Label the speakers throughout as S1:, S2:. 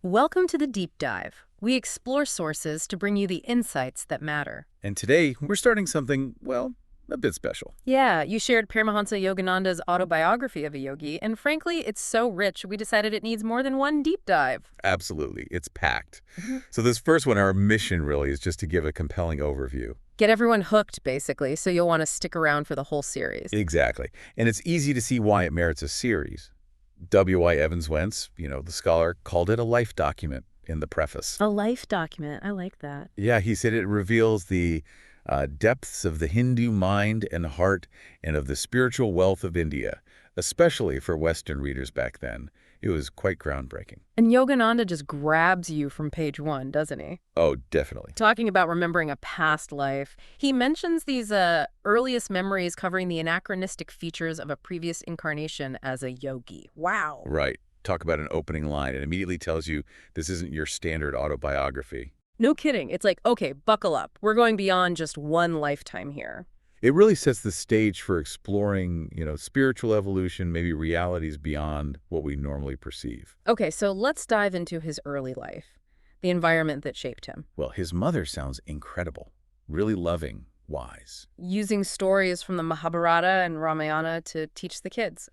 S1: Welcome to the Deep Dive. We explore sources to bring you the insights that matter.
S2: And today, we're starting something, well, a bit special.
S1: Yeah, you shared Paramahansa Yogananda's Autobiography of a Yogi, and frankly, it's so rich we decided it needs more than one deep dive.
S2: Absolutely. It's packed.
S1: Mhm.
S2: So this first one, our mission really is just to give a compelling overview.
S1: Get everyone hooked, basically, so you'll want to stick around for the whole series.
S2: Exactly. And it's easy to see why it merits a series. W.Y. Evans Wentz, the scholar, called it a life document in the preface.
S1: A life document. I like that.
S2: Yeah, he said it reveals the depths of the Hindu mind and heart and of the spiritual wealth of India, especially for Western readers back then. It was quite groundbreaking.
S1: And Yogananda just grabs you from page one, doesn't he?
S2: Oh, definitely.
S1: Talking about remembering a past life, he mentions these earliest memories covering the anachronistic features of a previous incarnation as a yogi. Wow.
S2: Right. Talk about an opening line. It immediately tells you this isn't your standard autobiography.
S1: No kidding. It's like, okay, buckle up. We're going beyond just one lifetime here.
S2: It really sets the stage for exploring, spiritual evolution, maybe realities beyond what we normally perceive.
S1: Okay, so let's dive into his early life, the environment that shaped him.
S2: Well, his mother sounds incredible, really loving, wise.
S1: Using stories from the Mahabharata and Ramayana to teach the kids.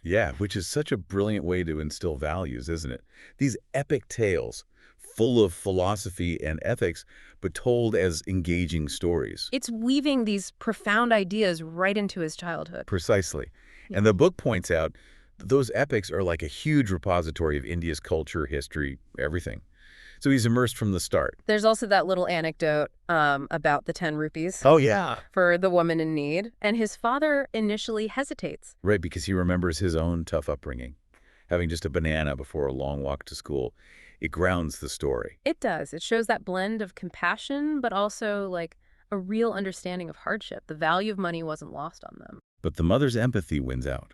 S2: Yeah, which is such a brilliant way to instill values, isn't it? These epic tales, full of philosophy and ethics, but told as engaging stories.
S1: It's weaving these profound ideas right into his childhood.
S2: Precisely. And the book points out that those epics are like a huge repository of India's culture, history, everything. So he's immersed from the start.
S1: There's also that little anecdote about the 10 rupees
S2: Oh, yeah.
S1: for the woman in need. And his father initially hesitates.
S2: Right, because he remembers his own tough upbringing. Having just a banana before a long walk to school, it grounds the story.
S1: It does. It shows that blend of compassion, but also like a real understanding of hardship. The value of money wasn't lost on them.
S2: But the mother's empathy wins out.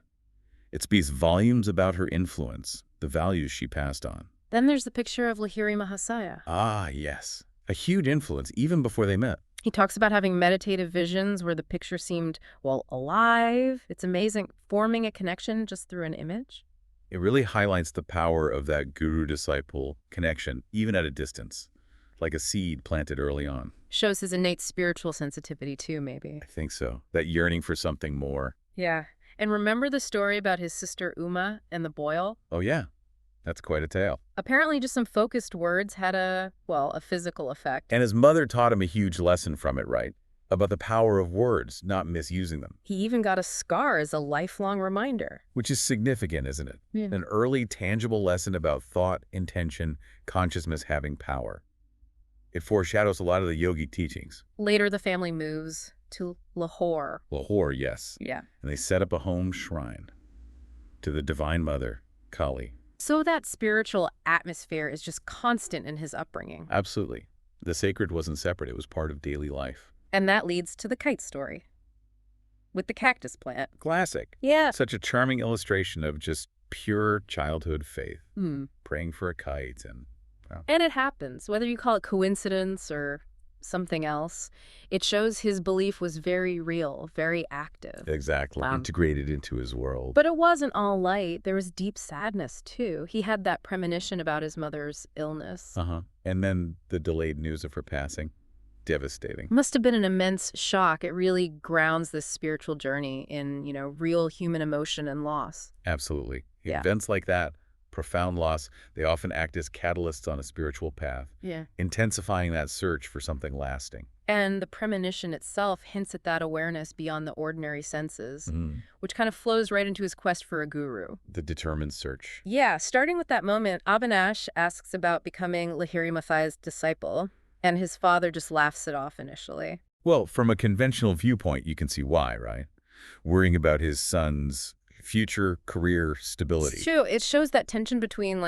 S2: It speaks volumes about her influence, the values she passed on.
S1: Then there's the picture of Lahiri Mahasaya.
S2: Ah, yes. A huge influence even before they met.
S1: He talks about having meditative visions where the picture seemed, well, alive. It's amazing, forming a connection just through an image.
S2: It really highlights the power of that guru-disciple connection, even at a distance, like a seed planted early on.
S1: Shows his innate spiritual sensitivity too, maybe.
S2: I think so. That yearning for something more.
S1: Yeah. And remember the story about his sister Uma and the boil?
S2: Oh, yeah. That's quite a tale.
S1: Apparently just some focused words had a physical effect.
S2: And his mother taught him a huge lesson from it, right? About the power of words, not misusing them.
S1: He even got a scar as a lifelong reminder.
S2: Which is significant, isn't it?
S1: Yeah.
S2: An early, tangible lesson about thought, intention, consciousness having power. It foreshadows a lot of the yogi teachings.
S1: Later, the family moves to Lahore.
S2: Lahore, yes.
S1: Yeah.
S2: And they set up a home shrine to the Divine Mother, Kali.
S1: So that spiritual atmosphere is just constant in his upbringing.
S2: Absolutely. The sacred wasn't separate. It was part of daily life.
S1: And that leads to the kite story with the cactus plant.
S2: Classic.
S1: Yeah.
S2: Such a charming illustration of just pure childhood faith.
S1: Hmm.
S2: Praying for a kite and... well.
S1: And it happens, whether you call it coincidence or something else. It shows his belief was very real, very active.
S2: Exactly.
S1: Wow.
S2: Integrated into his world.
S1: But it wasn't all light. There was deep sadness, too. He had that premonition about his mother's illness.
S2: Uh-huh. And then the delayed news of her passing. Devastating.
S1: Must have been an immense shock. It really grounds this spiritual journey in, real human emotion and loss.
S2: Absolutely.
S1: Yeah.
S2: Events like that, profound loss, they often act as catalysts on a spiritual path,
S1: Yeah.
S2: intensifying that search for something lasting.
S1: And the premonition itself hints at that awareness beyond the ordinary senses, which kind of flows right into his quest for a guru.
S2: The determined search.
S1: Yeah, starting with that moment, Avinash asks about becoming Lahiri Mathai's disciple, and his father just laughs it off initially.
S2: Well, from a conventional viewpoint, you can see why, right? Worrying about his son's future career stability.
S1: It's true. It shows that tension between,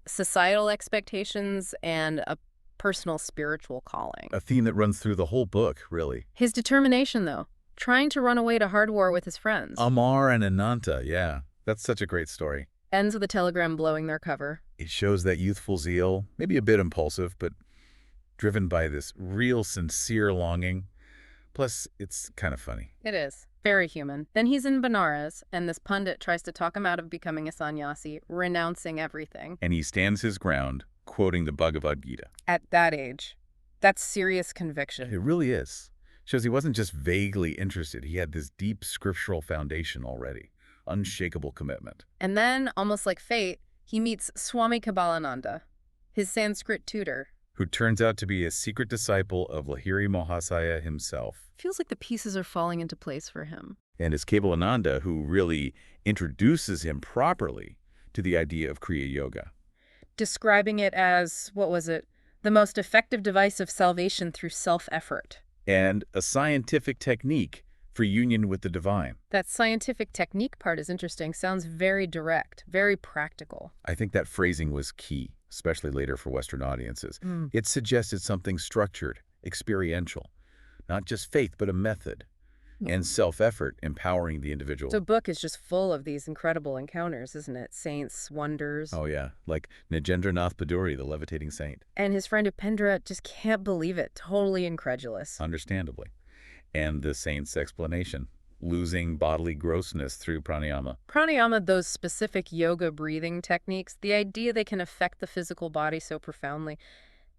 S1: societal expectations and a personal spiritual calling.
S2: A theme that runs through the whole book, really.
S1: His determination, though, trying to run away to Hardwar with his friends.
S2: Amar and Ananta, yeah. That's such a great story.
S1: Ends with a telegram blowing their cover.
S2: It shows that youthful zeal, maybe a bit impulsive, but driven by this real sincere longing. Plus, it's kind of funny.
S1: It is. Very human. Then he's in Benares, and this pundit tries to talk him out of becoming a sannyasi, renouncing everything.
S2: And he stands his ground, quoting the Bhagavad Gita.
S1: At that age, that's serious
S2: It
S1: conviction.
S2: really is. Shows he wasn't just vaguely interested. He had this deep scriptural foundation already. Unshakable commitment.
S1: And then, almost like fate, he meets Swami Kabbalananda, his Sanskrit tutor.
S2: Who turns out to be a secret disciple of Lahiri Mahasaya himself.
S1: Feels like the pieces are falling into place for him.
S2: And it's Kabbalananda who really introduces him properly to the idea of Kriya Yoga.
S1: Describing it as, what was it? The most effective device of salvation through self-effort.
S2: And a scientific technique for union with the divine.
S1: That scientific technique part is interesting. Sounds very direct, very practical.
S2: I think that phrasing was key, especially later for Western audiences.
S1: Mm.
S2: It suggested something structured, experiential, not just faith, but a method, and self-effort empowering the individual.
S1: The book is just full of these incredible encounters, isn't it? Saints, wonders.
S2: Oh yeah, like Nagendranath Paduri, the levitating saint.
S1: And his friend Upendra just can't believe it, totally incredulous.
S2: Understandably. And the saint's explanation, losing bodily grossness through pranayama.
S1: Pranayama, those specific yoga breathing techniques, the idea they can affect the physical body so profoundly,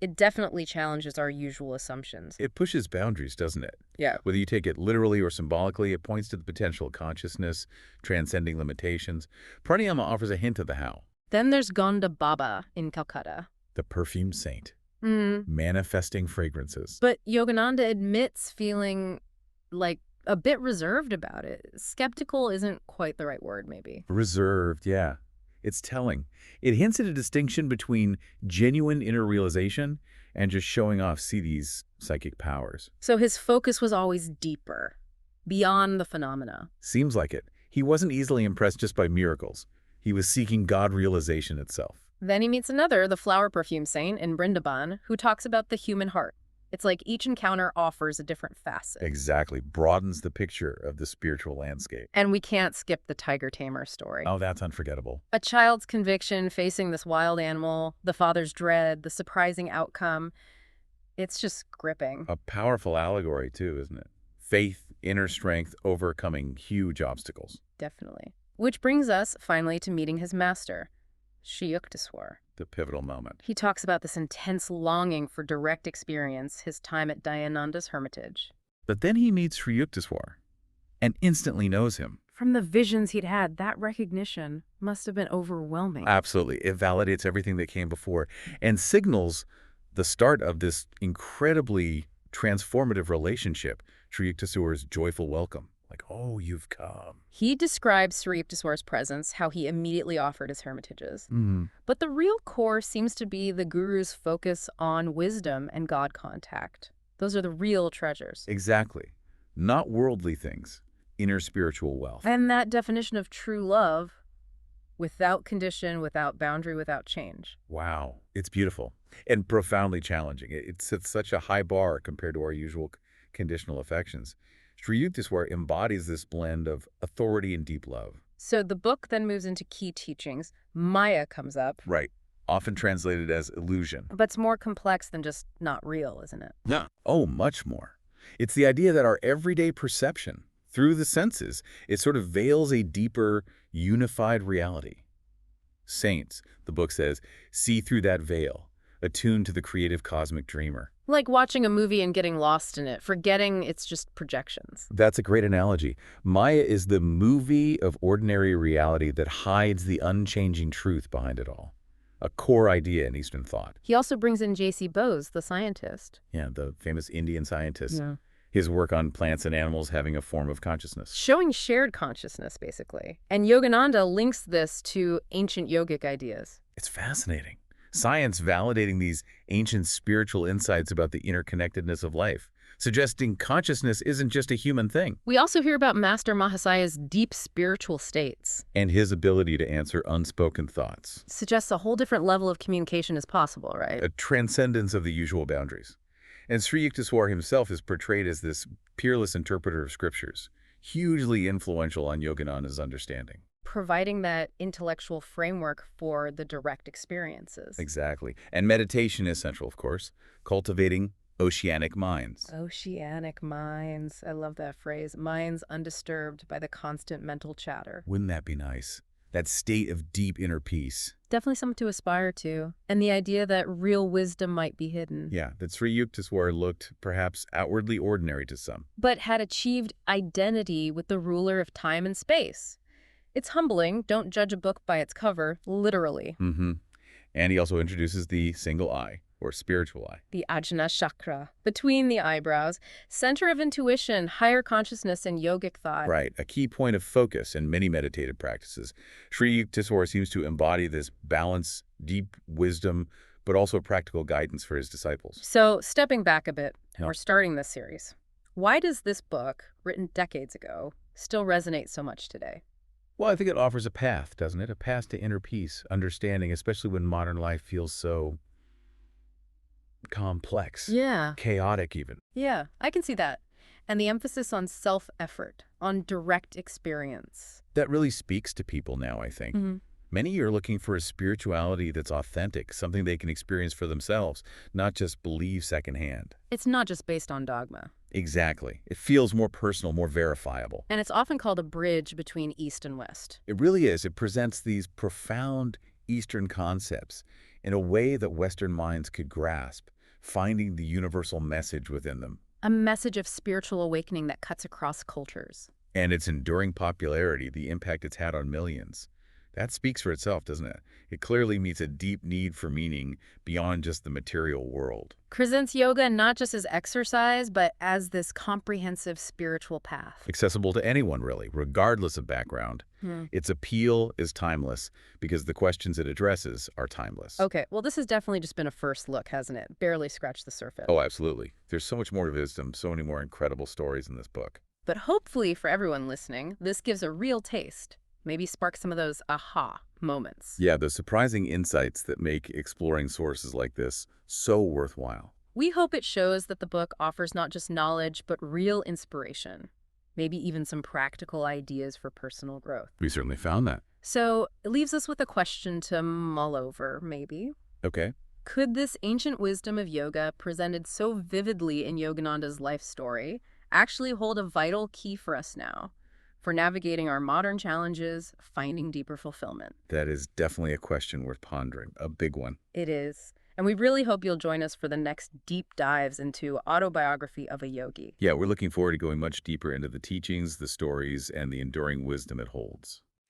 S1: it definitely challenges our usual assumptions.
S2: It pushes boundaries, doesn't it?
S1: Yeah.
S2: Whether you take it literally or symbolically, it points to the potential of consciousness, transcending limitations. Pranayama offers a hint of the how.
S1: Then there's Gonda Baba in Calcutta.
S2: The perfumed saint, manifesting fragrances.
S1: But Yogananda admits feeling like a bit reserved about it. Skeptical isn't quite the right word, maybe.
S2: Reserved, yeah. It's telling. It hints at a distinction between genuine inner realization and just showing off Siddhi's psychic powers.
S1: So his focus was always deeper, beyond the phenomena.
S2: Seems like it. He wasn't easily impressed just by miracles. He was seeking God realization itself.
S1: Then he meets another, the flower perfume saint in Brindaban, who talks about the human heart. It's like each encounter offers a different facet.
S2: Exactly. Broadens the picture of the spiritual landscape.
S1: And we can't skip the tiger tamer story.
S2: Oh, that's unforgettable.
S1: A child's conviction facing this wild animal, the father's dread, the surprising outcome. It's just gripping.
S2: A powerful allegory, too, isn't it? Faith, inner strength, overcoming huge obstacles.
S1: Definitely. Which brings us, finally, to meeting his master, Sri Yukteswar.
S2: The pivotal moment.
S1: He talks about this intense longing for direct experience, his time at Dayananda's hermitage.
S2: But then he meets Sri Yukteswar and instantly knows him.
S1: From the visions he'd had, that recognition must have been overwhelming.
S2: Absolutely. It validates everything that came before and signals the start of this incredibly transformative relationship, Sri Yukteswar's joyful welcome. Like, oh, you've come.
S1: He describes Sri Yukteswar's presence, how he immediately offered his hermitages.
S2: Mm-hmm.
S1: But the real core seems to be the guru's focus on wisdom and God contact. Those are the real treasures.
S2: Exactly. Not worldly things. Inner spiritual wealth.
S1: And that definition of true love, without condition, without boundary, without change.
S2: Wow. It's beautiful and profoundly challenging. It sets such a high bar compared to our usual conditional affections. Sri Yukteswar embodies this blend of authority and deep love.
S1: So the book then moves into key teachings. Maya comes up.
S2: Right. Often translated as illusion.
S1: But it's more complex than just not real, isn't it?
S2: Yeah. Oh, much more. It's the idea that our everyday perception, through the senses, it sort of veils a deeper, unified reality. Saints, the book says, see through that veil, attuned to the creative cosmic dreamer.
S1: Like watching a movie and getting lost in it, forgetting it's just projections.
S2: That's a great analogy. Maya is the movie of ordinary reality that hides the unchanging truth behind it all. A core idea in Eastern thought.
S1: He also brings in J.C. Bose, the scientist.
S2: Yeah, the famous Indian scientist.
S1: Yeah.
S2: His work on plants and animals having a form of consciousness.
S1: Showing shared consciousness, basically. And Yogananda links this to ancient yogic ideas.
S2: It's fascinating. Science validating these ancient spiritual insights about the interconnectedness of life, suggesting consciousness isn't just a human thing.
S1: We also hear about Master Mahasaya's deep spiritual states.
S2: And his ability to answer unspoken thoughts.
S1: Suggests a whole different level of communication is possible, right?
S2: A transcendence of the usual boundaries. And Sri Yukteswar himself is portrayed as this peerless interpreter of scriptures, hugely influential on Yogananda's understanding.
S1: Providing that intellectual framework for the direct experiences.
S2: Exactly. And meditation is central, of course, cultivating oceanic minds.
S1: Oceanic minds. I love that phrase. Minds undisturbed by the constant mental chatter.
S2: Wouldn't that be nice? That state of deep inner peace.
S1: Definitely something to aspire to. And the idea that real wisdom might be hidden,
S2: Yeah, that Sri Yukteswar looked perhaps outwardly ordinary to some.
S1: but had achieved identity with the ruler of time and space. It's humbling. Don't judge a book by its cover, literally.
S2: Mm-hmm. And he also introduces the single eye, or spiritual eye.
S1: The Ajna chakra, between the eyebrows, center of intuition, higher consciousness, and yogic thought.
S2: Right, a key point of focus in many meditative practices. Sri Yukteswar seems to embody this balance, deep wisdom, but also practical guidance for his disciples.
S1: So, stepping back a bit,
S2: Yeah.
S1: we're starting this series. Why does this book, written decades ago, still resonate so much today?
S2: Well, I think it offers a path, doesn't it? A path to inner peace, understanding, especially when modern life feels so complex,
S1: Yeah.
S2: chaotic even.
S1: Yeah, I can see that. And the emphasis on self-effort, on direct experience.
S2: That really speaks to people now, I think. Many are looking for a spirituality that's authentic, something they can experience for themselves, not just believe secondhand.
S1: It's not just based on dogma.
S2: Exactly. It feels more personal, more verifiable.
S1: And it's often called a bridge between East and West.
S2: It really is. It presents these profound Eastern concepts in a way that Western minds could grasp, finding the universal message within them.
S1: A message of spiritual awakening that cuts across cultures.
S2: And its enduring popularity, the impact it's had on millions. That speaks for itself, doesn't it? It clearly meets a deep need for meaning beyond just the material world.
S1: Presents yoga not just as exercise, but as this comprehensive spiritual path.
S2: Accessible to anyone, really, regardless of background. Its appeal is timeless because the questions it addresses are timeless.
S1: Okay, well, this has definitely just been a first look, hasn't it? Barely scratched the surface.
S2: Oh, absolutely. There's so much more wisdom, so many more incredible stories in this book.
S1: But hopefully for everyone listening, this gives a real taste. Maybe spark some of those aha moments.
S2: Yeah, the surprising insights that make exploring sources like this so worthwhile.
S1: We hope it shows that the book offers not just knowledge, but real inspiration. Maybe even some practical ideas for personal growth.
S2: We certainly found that.
S1: So it leaves us with a question to mull over, maybe.
S2: Okay.
S1: Could this ancient wisdom of yoga, presented so vividly in Yogananda's life story, actually hold a vital key for us now? For navigating our modern challenges, finding deeper fulfillment.
S2: That is definitely a question worth pondering, a big one.
S1: It is. And we really hope you'll join us for the next deep dives into Autobiography of a Yogi.
S2: Yeah, we're looking forward to going much deeper into the teachings, the stories, and the enduring wisdom it holds.